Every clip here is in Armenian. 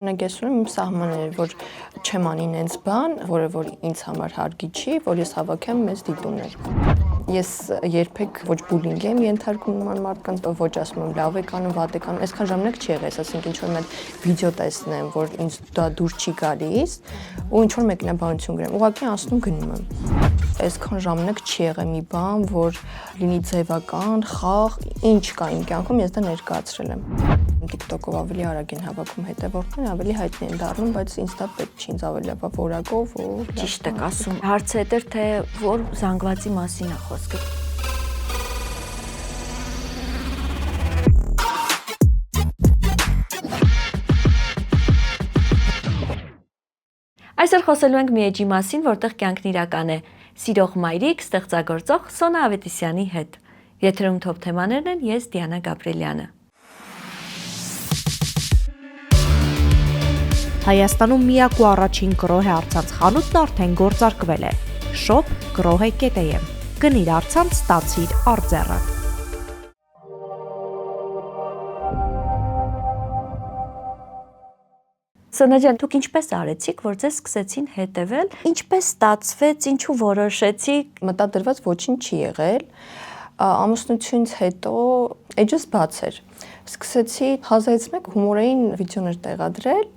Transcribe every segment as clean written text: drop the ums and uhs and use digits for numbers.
Օրինակ ես ունեմ իմ սահմանները, որ չեմ անի նենց բան, որը որ ինձ համար հարգի չի, որ ես հավաքեմ մեծ դիտումներ։ Ես երբեք ոչ բուլինգ եմ ենթարկում նման մարդկանց, ոչ ասում եմ լավ եք անում, վատ եք անում, այսքան ժամանակ չի եղել, ասենք ինչ որ մեկ վիդեո տեսնեմ, որ ինձ դա դուր չի գալիս, ու ինչ որ մեկնաբանություն գրեմ, ուղղակի անցնում գնում եմ։ Այսքան ժամանակ չի եղել մի բան, որ լինի ձևական, խաղ, ինչ կա իմ կյանքում, ես դա ներկայացրել եմ։ TikTok-ով ավելի արագ են հավաքում հետևորդներ, ավելի հայտնի են դառնում, բայց ինձ դա պետք չի, ինձ ավելի լավ որակով ու ճիշտ եք ասում։ Հարցը էր թե որ զանգվածի մասին է խոսքը։ Այսօր խոսելու ենք մի էջի մասին, որտեղ կյանքն իրական է։ Սիրող մայրիկ, ստեղծագործող Սոնա Ավետիսյանի հետ։ Եթերում թոփ թեմաներն են, ես Դիանա Գաբրելյանը։ Հայաստանում միակ ու առաջին գրոհե առցանց խանութն արդեն գործարկվել է։ Shop Grohe.am։ Գնիր առցանց, ստացիր արձեռը։ Սոնա ջան, դուք ինչպես արեցիք, որ ձեզ սկսեցին հետևել, ինչպես ստացվեց, ինչու որոշեցիք։ Մտադրված ոչինչ չի եղել։ Ամուսնությունից հետո էջս բաց էր։ Սկսեցի 1001 հումորային վիդեոներ տեղադրել,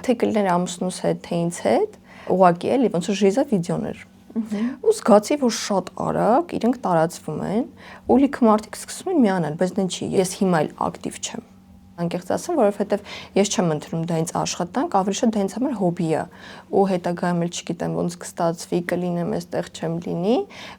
թե կլիներ ամուսնուս հետ, թե ինձ հետ, ուղղակի էլի ոնց որ ժիզա վիդեոներ։ Ու զգացի, որ շատ արագ իրենք տարածվում են, ու լիքը մարդիկ սկսում են միանալ, բայց դեն չի, ես հիմա էլ ակտիվ չեմ։ Անկեղծ ասեմ, որովհետև ես չեմ ընտրում դա ինձ աշխատանք, ավելի շատ դա ինձ համար հոբի է, ու հետագայում էլ չգիտեմ ոնց կստացվի, կլինեմ այստեղ չեմ լինի,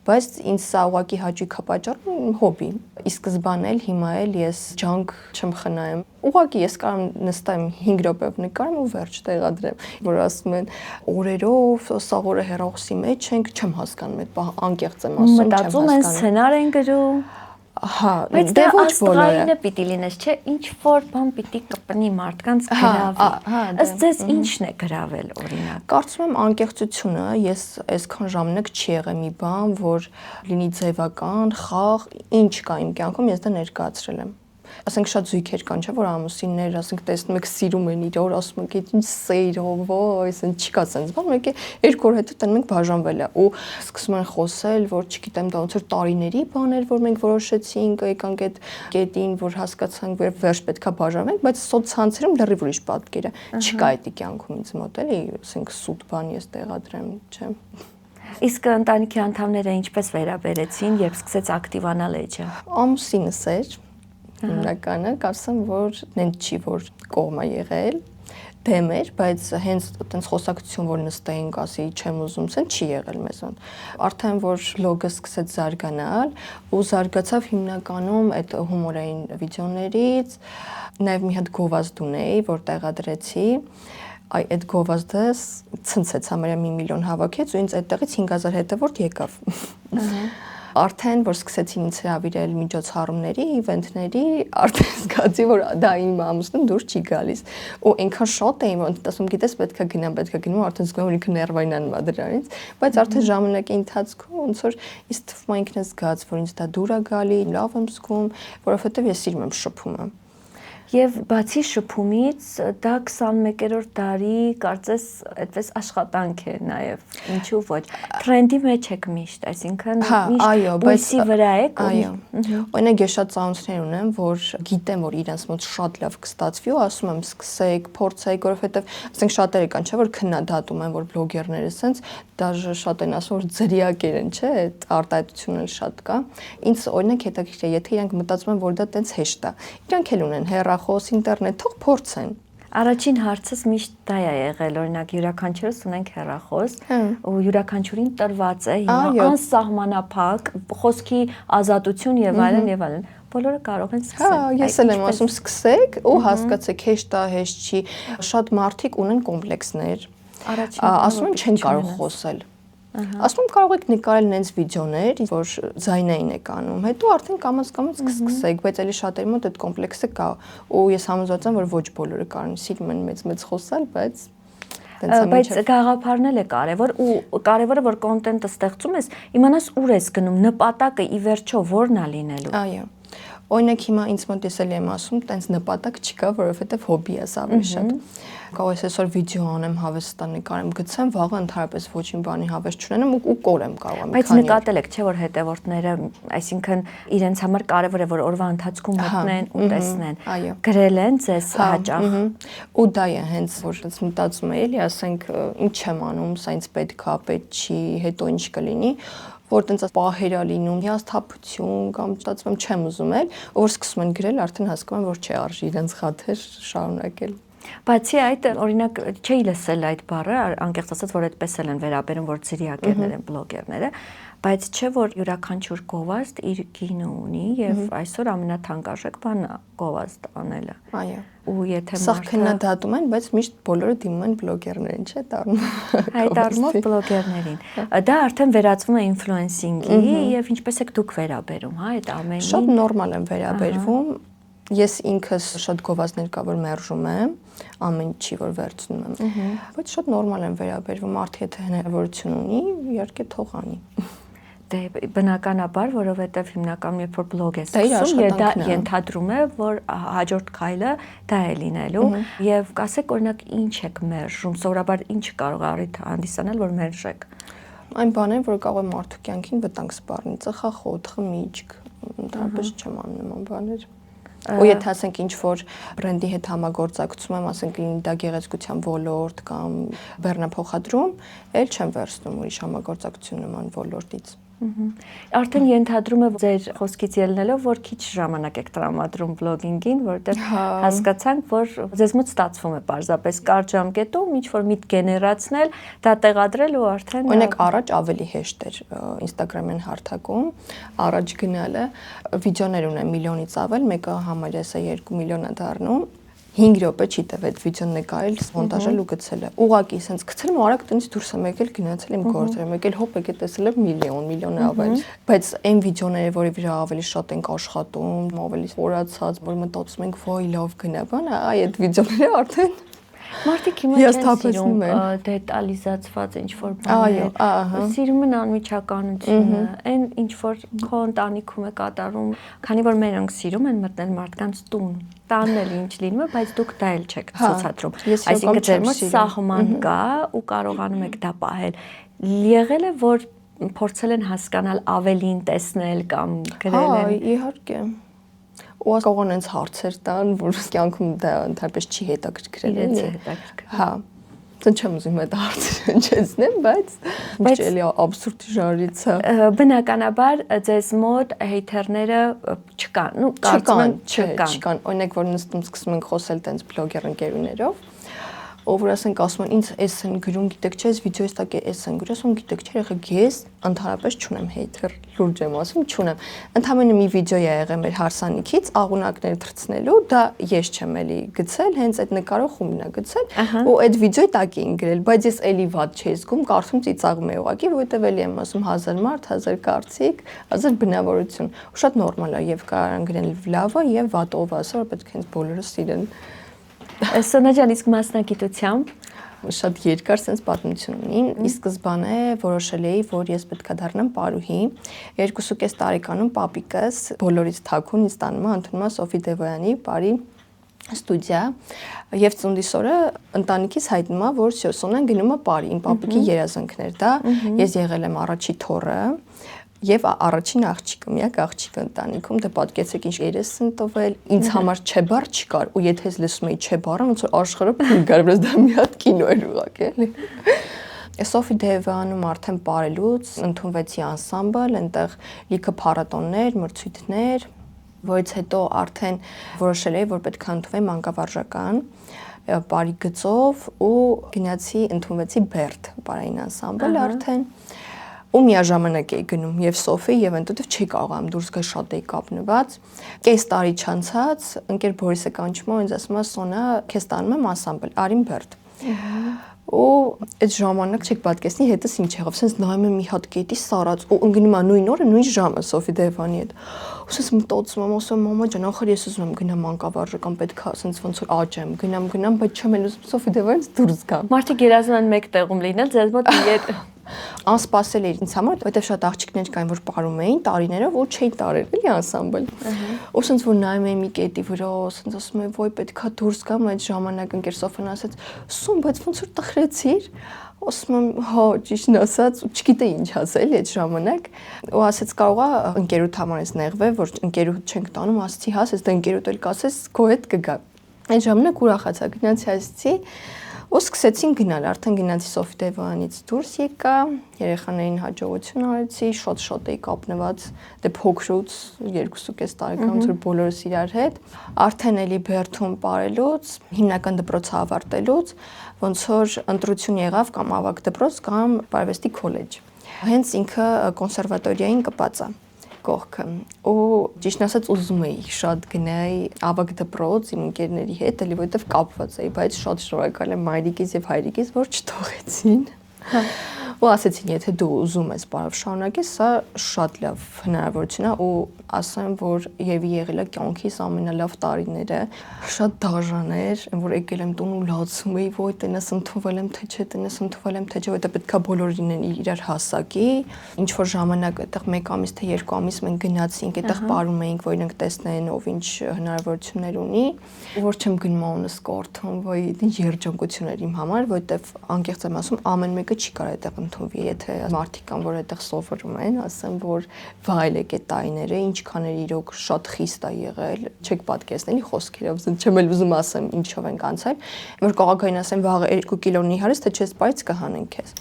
բայց ինձ սա ուղղակի հաճույք է պատճառում հոբի։ Ի սկզբանե էլ հիմա էլ ես ջանք չեմ խնայում։ Ուղղակի ես կարող եմ նստեմ 5 րոպեով նկարեմ ու վերջ տեղադրեմ, որ ասում են օրերով, սաղ օրը հեռախոսի մեջ ենք, չեմ հասկանում այդ բանը, անկեղծ եմ ասում, չեմ հասկանում։ Մտածում են սցենար են գրում։ Հա, դե ոչ բոլորը պիտի լինես, չէ, ինչ որ բան պիտի կպնի մարդկանց գրավի։ Ըստ ձեզ ինչն է գրավել օրինակ։ Կարծում եմ անկեղծությունը, ես այսքան ժամանակ չի եղել մի բան, որ լինի ձևական, խաղ, ինչ կա իմ կյանքում, ես դա ներկայացրել եմ։ Ասենք շատ զույգեր կան, չէ, որ ամուսիններ, ասենք տեսնում եք սիրում են իրար, ասում եք ինչ սեր, ոյ, ասեն չկա sense, բան մեկը 2 օր հետո տնում ենք բաժանվել է ու սկսում են խոսել, որ չգիտեմ դա ոնց որ տարիների բան էր, որ մենք որոշեցինք, եկանք այդ կետին, որ հասկացանք, որ վերջ պետքա բաժանվենք, բայց սոցցանցերում լրիվ ուրիշ պատկեր է։ Չկա այդ կյանքում ինձ մոտ էլի, ասենք սուտ բան ես տեղադրեմ, չէ։ Իսկ ընտանիքի անդամները ինչպես վերաբերեցին, երբ սկսեց ակտիվանալ էջը։ Ամուսինս էր Հիմնականը կարծեմ, որ նենց չի, որ կողմ է եղել, դեմ էր, բայց հենց այտենց խոսակցություն, որ նստեինք, ասի չեմ ուզում, սեն չի եղել մեզ մոտ։ Արդեն որ վլոգը սկսեց զարգանալ ու զարգացավ հիմնականում այդ հումորային վիդեոներից, նաև մի հատ գովազդ ունեի, որ տեղադրեցի, այդ գովազդը ցնցեց համարյա 1 միլիոն հավաքեց ու ինձ այդտեղից 5000 հետևորդ եկավ։ Արդեն որ սկսեցին ինձ հրավիրել միջոցառումների, իվենթների, արդեն զգացի, որ դա իմ ամուսնուն դուր չի գալիս։ Ու այնքան շատ էին, որ ասում գիտես պետքա գնամ, արդեն զգում եմ ինքը ներվայնանում է դրանից, բայց արդեն ժամանակի ընթացքում ոնց որ ինձ թվում է ինքնս զգաց, որ ինձ դա դուր է գալի, լավ եմ զգում, որովհետև ես սիրում եմ շփումը։ Եվ բացի շփումից դա 21-րդ դարի կարծես այդպես աշխատանք է նաև, ինչու ոչ։ Թրենդի մեջ եք միշտ, այսինքն միշտ բույսի վրա եք։ Այո։ Օրինակ ես շատ ծանոթներ ունեմ, որ գիտեմ, որ իրենց մոտ շատ լավ կստացվի ու ասում եմ սկսեք, փորձեք, որովհետև ասենք շատերը կան, չէ, որ քննադատում են, որ բլոգերները sense դաժե շատ են ասում, որ ձրիակեր են, չէ, այդ արտահայտությունն էլ շատ կա։ Ինձ օրինակ հետաքրքիր է, եթե իրանք մտածում են, որ դա տենց հեշտ է։ Իրանք էլ ունեն հեռախոս, ինտերնետ, թող փորձեն։ Առաջին հարցս միշտ դա է եղել, օրինակ յուրաքանչյուրս ունենք հեռախոս, ու յուրաքանչյուրին տրված է հիմա անսահմանափակ խոսքի ազատություն եւ այլն եւ այլն։ Բոլորը կարող են սկսել։ Հա, ես էլ եմ ասում սկսեք ու հասկացեք հեշտ է, հեշտ չի։ Շատ մարդիկ ունեն կոմպլեքսներ։ Ասում են չեն կարող խոսել։ Ասում եմ կարող եք նկարել նենց վիդեոներ, որ ձայնային եք անում, հետո արդեն կամաց կսկսեք, բայց էլի շատերի մոտ այդ կոմպլեքսը կա, ու ես համոզված եմ, որ ոչ բոլորը կարող սիրում են մեծ խոսալ, բայց գաղափարն էլ է կարևոր ու կարևորը որ կոնտենտը ստեղծում ես, իմանաս ուր ես գնում, նպատակը ի վերջո որն է լինելու։ Այո։ Օրինակ հիմա ինձ մոտ ես էլ եմ ասում, տենց նպատակ չկա, որովհետև հոբի է ավելի շատ։ Կարող ես այսօր վիդեո անեմ, հավեսը նկարեմ, գցեմ, վաղը ընդհանրապես ոչինչ բանի հավես չունենամ ու կորեմ կարող եմ։ Բայց նկատել եք, չէ՞ որ հետևորդները, այսինքն իրենց համար կարևոր է որ օրվա ընթացքում մտնեն ու տեսնեն։ Գրել են ձեզ հաճախ։ Ու դա է հենց որ մտածում եմ, էլի, ասենք, ինչ եմ անում, սա ինձ պետք է, պետք չի, հետո ինչ կլինի, որ տենց պահերա լինում, հիասթափություն կամ մտածում եմ չեմ ուզում էլ, որ սկսում են գրել, արդեն հասկանում եմ, որ չի արժի իրենց խաթեր շարունակել։ Բացի այդ, օրինակ, չէի լսել այդ բառը, անկեղծ ասած, որ այդպես էլ են վերաբերում, որ ձրիակերներ են, բլոգերները, բայց չէ որ յուրաքանչյուր գովազդ իր գինը ունի եւ այսօր ամենաթանկարժեք բանը գովազդ անելը։ Այո։ Ու եթե սա քննադատում են, բայց միշտ բոլորը դիմում են բլոգերներին, չէ՞ դառնում։ Այդ առումով բլոգերներին։ Դա արդեն վերածվում է ինֆլուենսինգի եւ ինչպես եք դուք վերաբերում, հա, այդ ամենին։ Շատ նորմալ եմ վերաբերվում։ Ես ինքս շատ գովազդներ կա որ մերժում եմ, ամեն ինչի որ վերցնում եմ, բայց շատ նորմալ եմ վերաբերվում, մարդը եթե հնարավորություն ունի, իհարկե թող անի։ Դե բնականաբար, որովհետև հիմնականում երբ որ բլոգ ես սկսում, եւ դա ենթադրում է, որ հաջորդ քայլը դա է լինելու, եւ կասեք օրինակ ինչ եք մերժում, սովորաբար ինչ կարող է առիթ հանդիսանալ, որ մերժեք։ Այն բաներ, որ կարող է մարդու կյանքին վտանգ սպառնի, ծխախոտ, խմիչք, ընդհանրապես չեմ անում նման բաներ։ Ու եթե ասենք ինչ որ բրենդի հետ համագործակցում եմ, ասենք լինի դա գեղեցկության ոլորտ կամ բեռնափոխադրում, էլ չեմ վերցնում ուրիշ համագործակցություն նման ոլորտից։ Արդեն ենթադրում է ձեր խոսքից ելնելով, որ քիչ ժամանակ եք տրամադրում բլոգինգին, որտեղ հասկացանք, որ ձեզ մոտ ստացվում է պարզապես կարճ ժամկետում ինչ որ միտք գեներացնել, դա տեղադրել ու արդեն օրինակ առաջ ավելի հեշտ էր Instagram-ին հարթակում, առաջ գնալը վիդեոներ ունեմ միլիոնից ավել, մեկը համարյա 2 միլիոն է դառնում 5 րոպե չի տևել այդ վիդեոն նկարել, մոնտաժել ու գցելը։ Ուղղակի sense գցել եմ արագ տնից դուրս եմ եկել, գնացել եմ գործել, եկել հոպ եկել տեսել եմ միլիոն ավել։ Բայց այն վիդեոները, որի վրա ավելի շատ ենք աշխատում, ավելի խորացած, որ մտածում ենք, ոյ լավ գնա, բան, այ այդ վիդեոները արդեն մարդիկ հիմա չեն սիրում դետալիզացված ինչ-որ բաներ, սիրում են անմիջականությունը, այն ինչ-որ քո ընտանիքում է կատարում, քանի որ մերոնք սիրում են մտնել մարդկանց տուն, տանն էլ ինչ լինում է, բայց դուք դա էլ չեք ցուցադրում, այսինքն ձեր մոտ սահման կա ու կարողանում եք դա պահել, եղել է, որ փորձել են հասկանալ ավելին տեսնել կամ գրել են։ Հա, իհարկե։ Ու կարող են հենց հարցեր տան, որ կյանքում դա ընդհանրապես չի հետաքրքրել, իրենց է հետաքրքրել։ Հա։ Ցույց չեմ ուզում այդ հարցերը հնչեցնեմ, բայց էլի աբսուրդ ժանրից է։ Բնականաբար ձեզ մոտ հեյթերները չկան, ну կարծում եմ չկան։ Օրինակ որ նստում սկսում ենք խոսել տենց բլոգեր ընկերուներով, ով որ ասենք ասում են ինձ էս են գրում, գիտեք չէ, այս վիդեոյից տակ էս են գրում, ասում գիտեք չէ, եղեք ես ընդհանրապես չունեմ հեյթեր, լուրջ եմ ասում, չունեմ։ Ընդհանրապես մի վիդեո է եղել մեր հարսանիքից, աղունակներ թրցնելու, դա ես չեմ էլի գցել, հենց այդ նկարող խումբն է գցել, ու այդ վիդեոյի տակ էին գրել, բայց ես էլի վատ չէի զգում, կարծում ծիծաղում էի ուղղակի, որովհետև էլի եմ ասում 1000 մարդ, 1000 կարծիք, 1000 բնավորություն։ Ու շատ նորմալ է եւ կարան գրել լավը եւ վատով ասել, որ պետք է հենց բոլորը սիրեն։ Սոնա ջան, իսկ մասնագիտությամբ շատ երկար sense պատմություն ունի։ Ի սկզբանե որոշել էի, որ ես պետքա դառնամ պարուհի։ 2.5 տարեկանում պապիկս բոլորից թաքուն ինձ տանում է ընդունում Սոֆի Դևոյանի բարի ստուդիա եւ ծնունդիս օրը ընտանիքից հայտնում է, որ Սոնան գնում է բարի, իմ պապիկի երազանքներ դա։ Ես եղել եմ առաջի թոռը Եվ առաջին աղջիկը, միակ աղջիկը ընտանիքում, դե պատկերացրեք ինչ երես են տվել, ինձ համար չէ բառ չկար, ու եթե ես լսում էի չէ բառը, ոնց որ աշխարհը փուլ գար, բայց դա մի հատ կինո էր ուղղակի, էլի։ Սոֆի Դևոյանում արդեն ապարելուց ընդունվեցի անսամբլ, այնտեղ լիքը փառատոներ, մրցույթներ, որից հետո արդեն որոշել էի, որ պետք է ընդունվեմ մանկավարժական բարի գծով ու գնացի ընդունվեցի Բերդ բարային անսամբլ արդեն ու միաժամանակ էի գնում եւ Սոֆի եւ այնտեղ չի կարողam դուրս գալ շատ էի կապնված կես տարի չանցած ընկեր Բորիսը կանչում է ինձ ասում է Սոնա քեզ տանում եմ անսամբլ Արին Բերդ ու այդ ժամանակ չեք պատկերացնի հետս ինչ եղավ sense նայում եմ մի հատ կետի սարած ու ընկնում է նույն օրը նույն ժամը Սոֆի Դևոյանի հետ ու sense մտածում եմ ասում մամա ջան ախր ես ուզում եմ գնամ մանկավարժական պետք է sense ոնց որ աճեմ գնամ բայց չեմ էլ ուզում Սոֆի Դևոյանից դուրս գամ մարդիկ երազում են մեկ տեղում լինել ձեզ մոտ Անսպասել էր ինձ համար, որտեղ շատ աղջիկներ կային, որ ապարում էին տարիներով ու չէին տարել, էլի անսամբլ։ Ու ասենց որ նայում էին մի կետի վրա, ասենց ասում են, ոյ պետքա դուրս գամ այդ ժամանակ ընկեր Սոֆան ասեց, «Սում, բայց ոնց որ տխրեցիր»։ Ասում եմ, հա, ճիշտն ասած, չգիտեի ինչ ասել այդ ժամանակ։ Ու ասեց կարողա ընկերուդ համար ես նեղվել, որ ընկերուդ չենք տանում, ասացի, հա, ասես դա ընկերուդ էլ կասես, քո հետ կգա։ Այդ ժամանակ ուրախացա, գնացի ասեցի, ու սկսեցին գնալ, արդեն գնացի Սոֆի Տևանից դուրս եկա, երեխաներին հաջողություն արեցի, շոտ էի կապնված, դե փոքրուց 2.5 տարեկան որ բոլորս իրար հետ, արդեն էլի Բերթում ապարելուց, հիմնական դպրոցը ավարտելուց, ոնց որ ընտրություն եղավ կամ ավագ դպրոց կամ Պարվեստի քոլեջ։ Հենց ինքը կոնսերվատորիային կպած է կողքը ու ճիշտ ասած ուզում էի շատ գնայի ավագ դպրոց իմ ընկերների հետ, էլի որովհետև կապված էի, բայց շատ շնորհակալ եմ մայրիկիս եւ հայրիկիս, որ չթողեցին։ Ու ասեցին, եթե դու ուզում ես բարով շարունակես, սա շատ լավ հնարավորություն է ու ասեմ, որ եւի եղել է կյանքիս ամենալավ տարիները, շատ դաժան էր, որ եկել եմ տուն ու լացում էի, ոյ տնես ընդունվել եմ թե չէ, տնես ընդունվել եմ թե չէ, որտեղ պետքա բոլորին են իրար հասակի, ինչ որ ժամանակ այդտեղ 1 ամիս թե 2 ամիս մենք գնացինք, այդտեղ ապարում էինք, որ իրենք տեսնեն ով ինչ հնարավորություններ ունի, որ չեմ գնում անունս կորթում, ոյ երջանկություն էր իմ համար, որտեղ անկեղծ եմ ասում, ամեն մեկը չի կարող այդտեղ ընդունվի, եթե մարդիկ կան, որ այդտեղ սովորում են, ասեմ, որ վայել եք այդ տարիները, ինչքան էր իրոք շատ խիստ է եղել, չեք պատկերացնելի խոսքերով, չեմ էլ ուզում ասեմ ինչով ենք անցել, որ կողակային ասեմ վաղը 2 կիլոնի հարես, թե չես բայց կհանենք քեզ։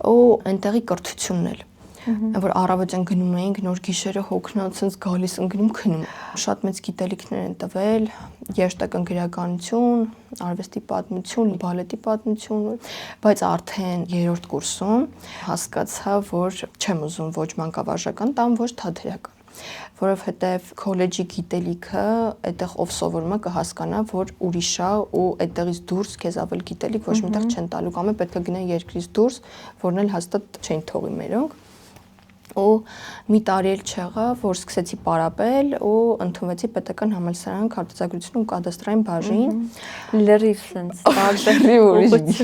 Ու այնտեղի կրթությունն էլ որ առավոտյան գնում էինք, նոր գիշերը հոգնած sense գալիս ընկնում քնում։ Շատ մեծ գիտելիքներ են տվել, երաժշտական գրականություն, արվեստի պատմություն, բալետի պատմություն, բայց արդեն 3-րդ կուրսում հասկացա, որ չեմ ուզում ոչ մանկավարժական տամ, ոչ թատերական, որովհետև քոլեջի գիտելիքը այդտեղ ով սովորում է կհասկանա, որ ուրիշ է ու այդտեղից դուրս քեզ ավել գիտելիք ոչ միտեղ չեն տալու, կամ է պետք է գնա երկրից դուրս, որն էլ հաստատ չեն թողի մերոնք։ Ու մի տարի էլ չեղավ, որ սկսեցի պարապել ու ընդունվեցի պետական համալսարան քարտեզագրություն ու կադաստրային բաժին։ Լրիվ sense տարբերի ուրիշ։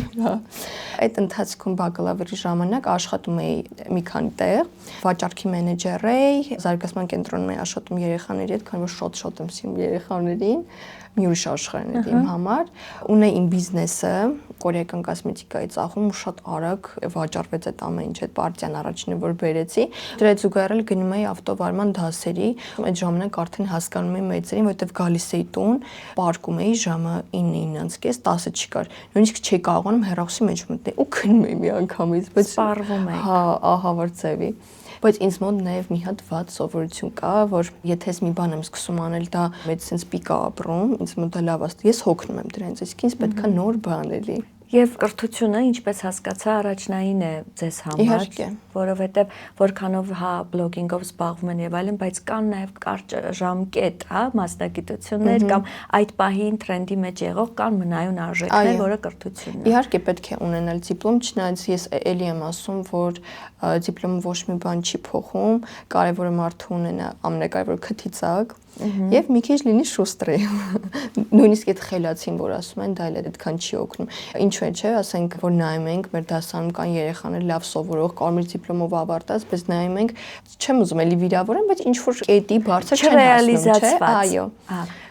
Այդ ընթացքում բակալավրի ժամանակ աշխատում էի մի քանի տեղ, վաճառքի մենեջեր էի, զարգացման կենտրոնում էի աշխատում երեխաների հետ, քանի որ շատ եմ սիրում երեխաներին, մի ուրիշ աշխարհն էր իմ համար, ունեի իմ բիզնեսը, կորեական կոսմետիկայի ծախում ու շատ արագ վաճառվեց այդ ամեն ինչ, այդ պարտիան առաջինը որ բերեցի, դրա հետ զուգահեռ գնում էի ավտովարման դասերի, այդ ժամանակ արդեն հասկանում էի մեծերին, որովհետև գալիս էի տուն, պարկում էի ժամը 9:30, 10 չկար, նույնիսկ չէի կարողանում հեռախոսի մեջ մտնել ու քնում էի միանգամից, բայց սպառվում էի։ Հա, ահավոր ձևի։ Բայց ինձ մոտ նաև մի հատ վատ սովորություն կա, որ եթե ես մի բան եմ սկսում անել, դա մեծ sense պիկ է ապրում, ինձ մոտ դա լավ է, ես հոգնում եմ դրանից, այսինքն ինձ պետքա նոր բան էլի։ Եվ կրթությունը, ինչպես հասկացա, առաջնային է ձեզ համար, որովհետև որքանով հա բլոգինգով զբաղվում են եւ այլն, բայց կան նաեւ կարճ ժամկետ, հա, մասնագիտություններ կամ այդ պահին տրենդի մեջ եղող կան մնայուն արժեքներ, որը կրթությունն է։ Իհարկե պետք է ունենալ դիպլոմ, չնայած ես էլի եմ ասում, որ դիպլոմը ոչ մի բան չի փոխում, կարևորը մարդը ունենա ամենակարևորը քթիցակ եւ մի քիչ լինի շուստրի։ Նույնիսկ այդ խելացին, որ ասում են, դա էլ այդքան չի օգնում։ Ինչու է, չէ, ասենք, որ նայում ենք, մեր դասանում կան երեխաներ լավ սովորող, կարմիր դիպլոմով ավարտած, բայց նայում ենք, չեմ ուզում էլի վիրավորեմ, բայց ինչ որ կետի բարձր չեն հասնում, չէ։ Այո։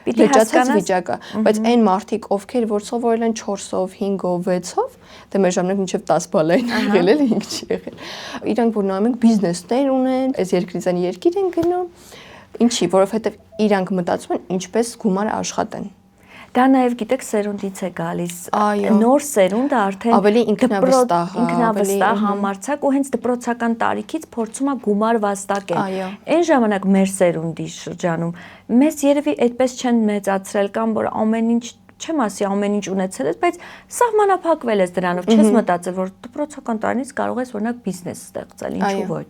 Պիտի հասկանաս վիճակը, բայց այն մարդիկ, ովքեր որ սովորել են 4-ով, 5-ով, 6-ով, դե մեր ժամանակ մինչև 10 բալ են եղել, էլ 5 չի եղել։ Իրանք որ նայում ենք բիզնեսներ ունեն, այս երկրից այն երկիր են գնում, ինչի, որովհետև իրանք մտածում են ինչպես գումար աշխատեն։ Դա նաև գիտեք սերունդից է գալիս։ Նոր սերունդը արդեն ավելի ինքնավստահ, համարձակ ու հենց դպրոցական տարիքից փորձում է գումար վաստակել։ Այն ժամանակ մեր սերունդի շրջանում մեզ երևի այդպես չեն մեծացրել կամ որ ամեն ինչ չեմ ասի ամեն ինչ ունեցել ես, բայց սահմանափակվել ես դրանով, չես մտածել, որ դպրոցական տարիքից կարող ես օրինակ բիզնես ստեղծել, ինչու ոչ։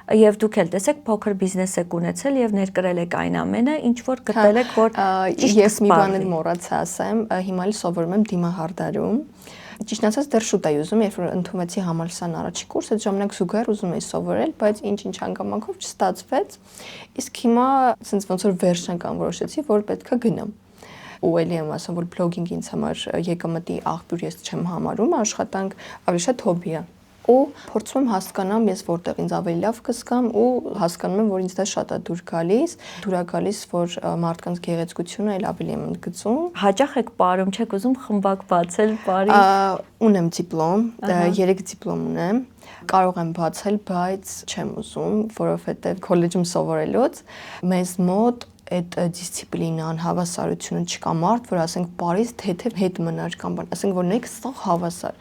Եվ դուք էլ տեսեք փոքր բիզնես եք ունեցել եւ ներկրել եք այն ամենը, ինչ որ գտել եք, որ ես մի բան էլ մոռացա ասեմ, հիմա էլ սովորում եմ դիմահարդարում։ Ճիշտ ասած դեռ շուտ էի ուզում, երբ որ ընդունվեցի համալսարան առաջի կուրս, այդ ժամանակ զուգահեռ ուզում էի սովորել, բայց ինչ-ինչ հանգամանքով չստացվեց։ Իսկ հիմա ցենց ոնց որ վերջնական որոշեցի, որ պետքա գնամ։ Ու էլի եմ ասում, որ բլոգինգ ինձ համար եկամտի աղբյուր ես չեմ համարում, աշխատանք ավելի շատ հոբի է։ ու փորձում եմ հասկանամ ես որտեղ ինձ ավելի լավ կզգամ ու հասկանում եմ, որ ինձ դա շատ է դուր գալիս, որ մարդկանց գեղեցկությունը այլ ավելի եմ ընդգծում։ Հաճախ եք պարում, չեք ուզում խմբակ բացել, բարի։ Ունեմ դիպլոմ, 3 դիպլոմ ունեմ։ Կարող եմ բացել, բայց չեմ ուզում, որովհետև քոլեջում սովորելուց մեզ մոտ այդ դիսցիպլինան, հավասարությունը չկա մարդ, որ ասենք Պարիզ թեթև հետ մնար կամ բան, ասենք որ նայեք սա հավասար։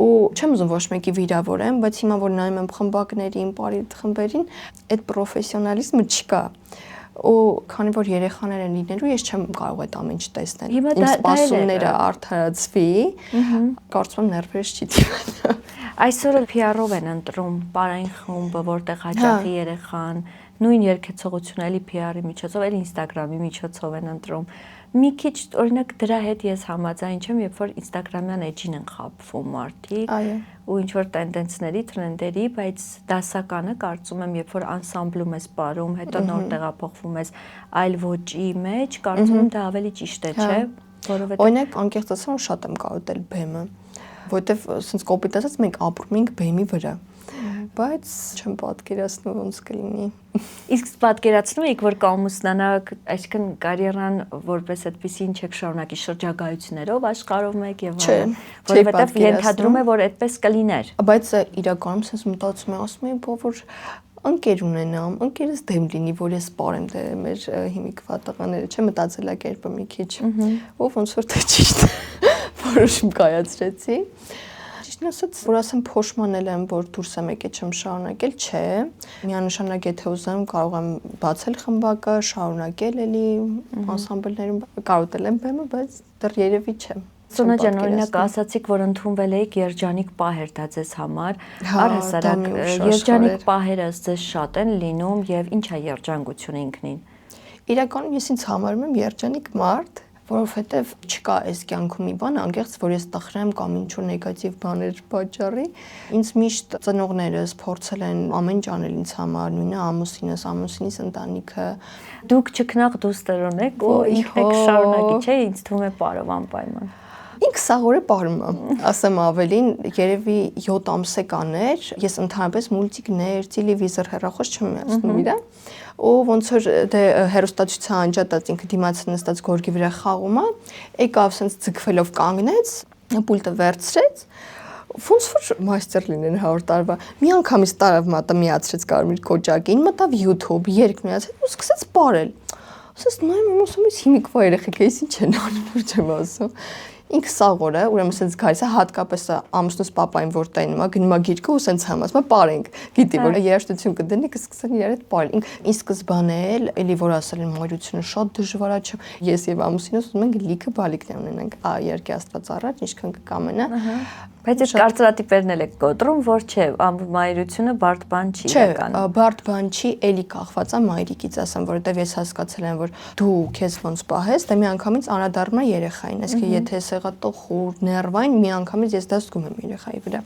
Ու չեմ ուզում ոչ մեկի վիրավորեմ, բայց հիմա որ նայում եմ խմբակներին, Պարի խմբերին, այդ պրոֆեսիոնալիզմը չկա։ Ու քանի որ երեխաներ են լինելու, ես չեմ կարող այդ ամեն ինչ տեսնել։ Իմ սպասումները արդարացվի, կարծում եմ ներվերս չի դիմանա։ Այսօր PR-ով են ընտրում պարային խումբը, որտեղ հաճախի երեխան, նույն երգեցողությունը էլի PR-ի միջոցով, էլի Instagram-ի միջոցով են ընտրում։ Մի քիչ օրինակ դրա հետ ես համաձայն չեմ, երբ որ Instagram-յան էջին են խաբվում մարդիկ ու ինչ որ տենդենսների, թրենդերի, բայց դասականը կարծում եմ, երբ որ անսամբլում ես պարում, հետո նոր տեղափոխվում ես այլ ոճի մեջ, կարծում եմ դա ավելի ճիշտ է, չէ՞, որովհետեւ օրինակ անկեղծ ասեմ, շատ եմ կարոտել բեմը, որովհետեւ ասենց կոպիտ ասած մենք ապրում ենք բեմի վրա, բայց չեմ պատկերացնում ոնց կլինի։ Իսկ պատկերացնում եք, որ կամուսնանաք, այսինքն կարիերան որպես այդպեսին չեք շարունակի շրջագայություններով աշխարհով մեկ եւ այլն, որովհետեւ ենթադրում է, որ այդպես կլիներ։ Բայց իրականում sense մտածում եմ, ասում եմ, որ ընկեր ունենամ, ընկերս դեմ լինի, որ ես սպարեմ դե մեր հիմիկվա տղաները, չէ՞ մտածելակերպը մի քիչ։ Ով ոնց որ թե ճիշտ որոշում կայացրեցի։ Ճիշտն ասած, որ ասեմ փոշմանել եմ, որ դուրս եմ եկել չեմ շարունակել, չէ։ Միանշանակ եթե ուզեմ կարող եմ բացել խմբակը, շարունակել էլի անսամբլներում, կարոտել եմ բեմը, բայց դեռ երևի չէ։ Սոնա ջան, օրինակ ասացիք, որ ընդունվել եք երջանիկ պահեր դա ձեզ համար, առհասարակ երջանիկ պահերը ձեզ շատ են լինում եւ ինչ է երջանկությունը ինքնին։ Իրականում ես ինձ համարում եմ երջանիկ մարդ, որովհետև չկա այս կյանքում մի բան, անկեղծ որ ես տխրեմ կամ ինչ-որ նեգատիվ բաներ պատճառի, ինձ միշտ ծնողներս փորձել են ամեն ինչ անել ինձ համար, նույնը ամուսինս ընտանիքը։ Դուք չքնաղ դուստր ունեք ու ինքն եք շարունակի, չէ՞, ինձ թվում է պարով անպայման։ Ինքը սաղորը պարում եմ, ասեմ ավելին, երևի 7 ամսե կաներ, ես ընդհանրապես մուլտիկներ, տելևիզոր, հեռախոս չեմ միացնում իրան, ու ոնց որ դե հեռուստացույցը անջատած ինքը դիմաց նստած գորգի վրա խաղում է, եկավ sense ձգվելով կանգնեց, պուլտը վերցրեց, ոնց որ մաստեր լինեն 100 տարվա, մի անգամից տարավ մատը միացրեց կարմիր կոճակին, մտավ YouTube, երգ միացրեց ու սկսեց պարել։ Ասես նայում եմ, ասում եմ, հիմիկվա երեխեք, ես ինչ են անում, որ չեմ ասում։ Ինքը սաղորը, ուրեմն sense գալիս է հատկապես ամուսնուս պապային որ տենում է, գնում է գիրկը ու sense համասում է պարենք։ Գիտի որ երաշտություն կդնի, կսկսեն իրար հետ պարել։ Ինքը ինձ սկզբան էլ, էլի որ ասել են մայրությունը շատ դժվար է, չէ։ Ես եւ ամուսինս ուզում ենք լիքը բալիկներ ունենանք, երկի աստված առաջ, ինչքան կկամենա։ Բայց այդ կարծրատիպերն էլ եք կոտրում, որ չէ, մայրությունը բարդ բան չի իրականում։ Չէ, բարդ բան չի, էլի կախված է մայրիկից, ասեմ, որովհետև ես հասկացել եմ, որ դու քեզ ոնց պահես, դա միանգամից անդրադառնում է երեխային, այսինքն եթե սեղատոխուր, ներվային, միանգամից ես դա զգում եմ երեխայի վրա։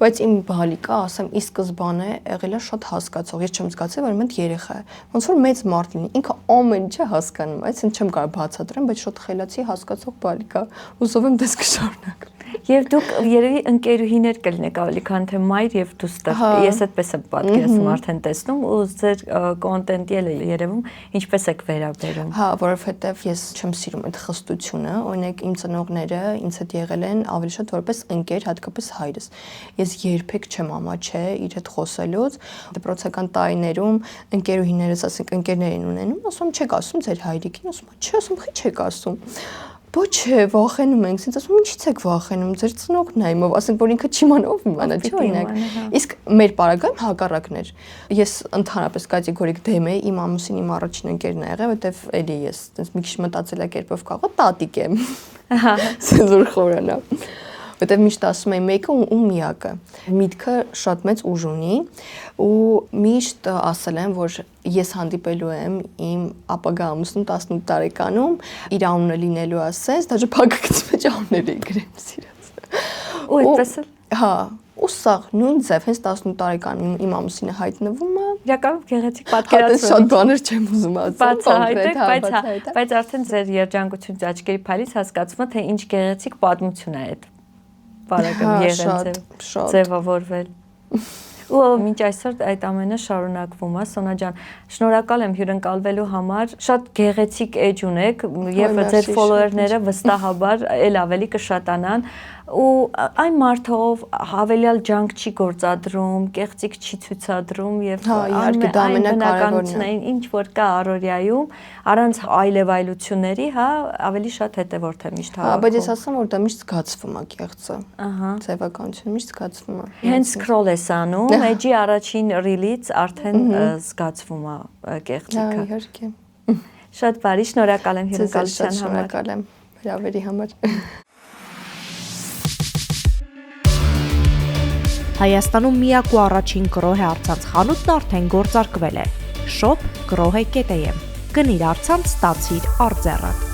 Բայց իմ բալիկը, ասեմ, ի սկզբանե եղել է շատ հասկացող, ես չեմ զգացել, որ իմ երեխա է, ոնց որ մեծ մարդ լինի, ինքը ամեն ինչ է հասկանում, այսինքն չեմ կարող բացատրեմ, բայց շատ խելացի հասկացող բալիկ է, հուսով եմ դες կշարունակեմ։ Եվ դուք երևի ընկերուհիներ կլինեք ավելի քան թե մայր եւ դուստր։ Ես այդպես եմ պատկերացնում արդեն տեսնում ու ձեր կոնտենտի էլ երևում ինչպես եք վերաբերում։ Հա, որովհետեւ ես չեմ սիրում այդ խստությունը, օրինակ իմ ծնողները ինձ հետ եղել են ավելի շատ որպես ընկեր, հատկապես հայրս։ Ես երբեք չեմ ամաչե իր հետ խոսելուց, դպրոցական տարիներում ընկերուհիներս, ասենք ընկերներ են ունենում, ասում չեք ասում ձեր հայրիկին, ասում չէ, ասում խի չեք ասում։ Ոչ, վախենում ենք, ասես ասում ինչի՞ց եք վախենում, ձեր ծնողն է իմով, ասենք որ ինքը չիմանով իմանա, չի օրինակ։ Իսկ մեր պարագայում հակառակն էր։ Ես ընդհանրապես կատեգորիկ դեմ էի, իմ ամուսին իմ առաջին ընկերն է եղել, որտեվ էլի ես այտենց մի քիչ մտածելակերպով կաղա տատիկ եմ։ Ահա։ Սենզուր խորանա։ Որտեվ միշտ ասում եմ մեկը ու միակը։ Միտքը շատ մեծ ուժ ունի ու միշտ ասել եմ, որ ես հանդիպելու եմ իմ ապագա ամուսնուն 18 տարեկանում, իր անունը լինելու ասես, դաժե փակակցի մեջ անուններ էի գրեմ սիրած։ Ու այդպես էլ։ Հա, ու սա նույն ձև հենց 18 տարեկանում իմ ամուսինը հայտնվում է։ Իրականում գեղեցիկ պատկերացում։ Շատ բաներ չեմ ուզում ասել, կոնկրետ, բայց արդեն ձեր երջանկությունից աչքերի փալից հասկացվում է, թե ինչ գեղեցիկ պատմություն է այդ։ բարակամ եղել ձևավորվել։ Ու մինչ այսօր այդ ամենը շարունակվում է, Սոնա ջան, շնորհակալ եմ հյուրընկալվելու համար։ Շատ գեղեցիկ էջ ունեք եւ ձեր ֆոլոուերները վստահաբար էլ ավելի կշատանան ու այն մարդով հավելյալ ջանք չի գործադրում, կեղծիք չի ցույցադրում եւ այն բնականությունն է, ինչ որ կա առօրյայում, առանց այլևայլությունների, ավելի շատ հետևորդ է միշտ հավաքում։ Բայց ես ասում որ դա միշտ զգացվում է կեղծը։ Ձևականությունը միշտ զգացվում է։ Հենց սկրոլ ես անում, էջի առաջին ռիլից արդեն զգացվում է կեղծիքը։ Իհարկե։ Շատ բարի, շնորհակալ եմ հյուրընկալության համար։ Շնորհակալ եմ հրավերի համար։ Հայաստանում միակ ու առաջին կրոհե առցանց խանութն արդեն գործարկվել է։ Shop.grohe.am։ Գնիր առցանց, ստացիր արձեռը։